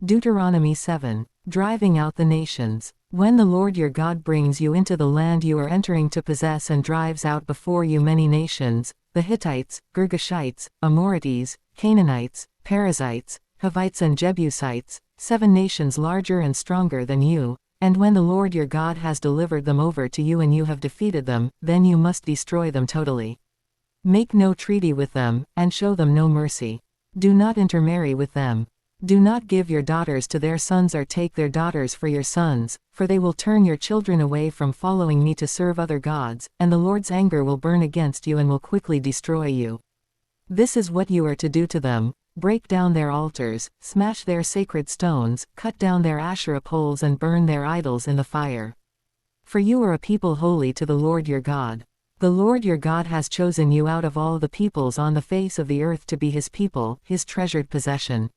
Deuteronomy 7. Driving out the nations. When the Lord your God brings you into the land you are entering to possess and drives out before you many nations, the Hittites, Girgashites, Amorites, Canaanites, Perizzites, Hivites and Jebusites, 7 nations larger and stronger than you, and when the Lord your God has delivered them over to you and you have defeated them, then you must destroy them totally. Make no treaty with them, and show them no mercy. Do not intermarry with them. Do not give your daughters to their sons or take their daughters for your sons, for they will turn your children away from following me to serve other gods, and the Lord's anger will burn against you and will quickly destroy you. This is what you are to do to them: break down their altars, smash their sacred stones, cut down their Asherah poles and burn their idols in the fire. For you are a people holy to the Lord your God. The Lord your God has chosen you out of all the peoples on the face of the earth to be his people, his treasured possession.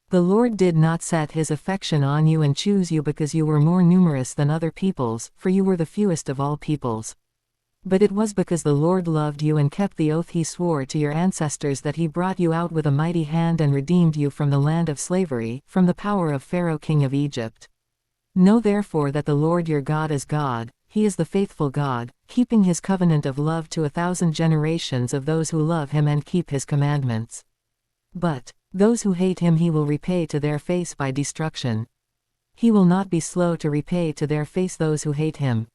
The Lord did not set his affection on you and choose you because you were more numerous than other peoples, for you were the fewest of all peoples. But it was because the Lord loved you and kept the oath he swore to your ancestors that he brought you out with a mighty hand and redeemed you from the land of slavery, from the power of Pharaoh king of Egypt. Know therefore that the Lord your God is God. He is the faithful God, keeping his covenant of love to 1,000 generations of those who love him and keep his commandments. But those who hate him he will repay to their face by destruction. He will not be slow to repay to their face those who hate him.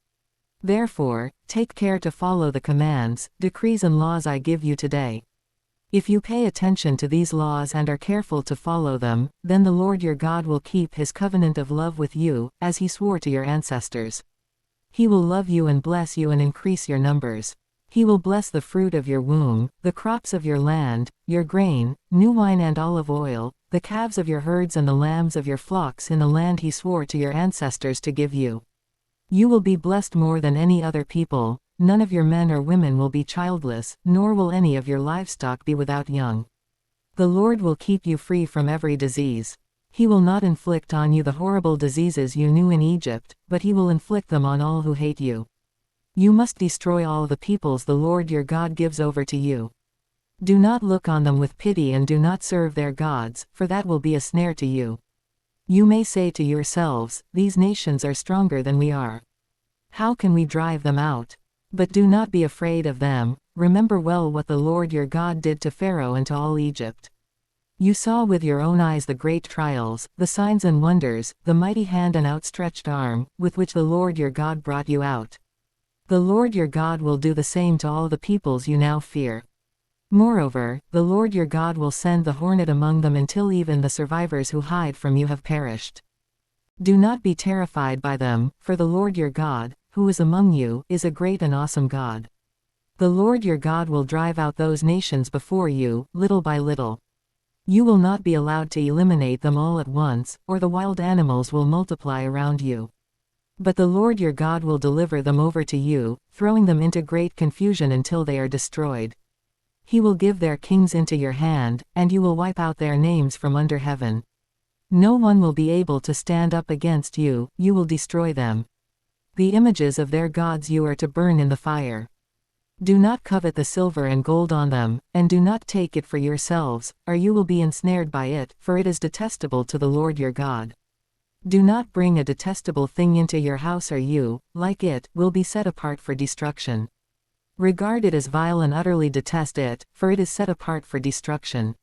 Therefore, take care to follow the commands, decrees and laws I give you today. If you pay attention to these laws and are careful to follow them, then the Lord your God will keep his covenant of love with you, as he swore to your ancestors. He will love you and bless you and increase your numbers. He will bless the fruit of your womb, the crops of your land, your grain, new wine and olive oil, the calves of your herds and the lambs of your flocks in the land he swore to your ancestors to give you. You will be blessed more than any other people. None of your men or women will be childless, nor will any of your livestock be without young. The Lord will keep you free from every disease. He will not inflict on you the horrible diseases you knew in Egypt, but he will inflict them on all who hate you. You must destroy all the peoples the Lord your God gives over to you. Do not look on them with pity and do not serve their gods, for that will be a snare to you. You may say to yourselves, these nations are stronger than we are. How can we drive them out? But do not be afraid of them. Remember well what the Lord your God did to Pharaoh and to all Egypt. You saw with your own eyes the great trials, the signs and wonders, the mighty hand and outstretched arm, with which the Lord your God brought you out. The Lord your God will do the same to all the peoples you now fear. Moreover, the Lord your God will send the hornet among them until even the survivors who hide from you have perished. Do not be terrified by them, for the Lord your God, who is among you, is a great and awesome God. The Lord your God will drive out those nations before you, little by little. You will not be allowed to eliminate them all at once, or the wild animals will multiply around you. But the Lord your God will deliver them over to you, throwing them into great confusion until they are destroyed. He will give their kings into your hand, and you will wipe out their names from under heaven. No one will be able to stand up against you, you will destroy them. The images of their gods you are to burn in the fire. Do not covet the silver and gold on them, and do not take it for yourselves, or you will be ensnared by it, for it is detestable to the Lord your God. Do not bring a detestable thing into your house or you, like it, will be set apart for destruction. Regard it as vile and utterly detest it, for it is set apart for destruction.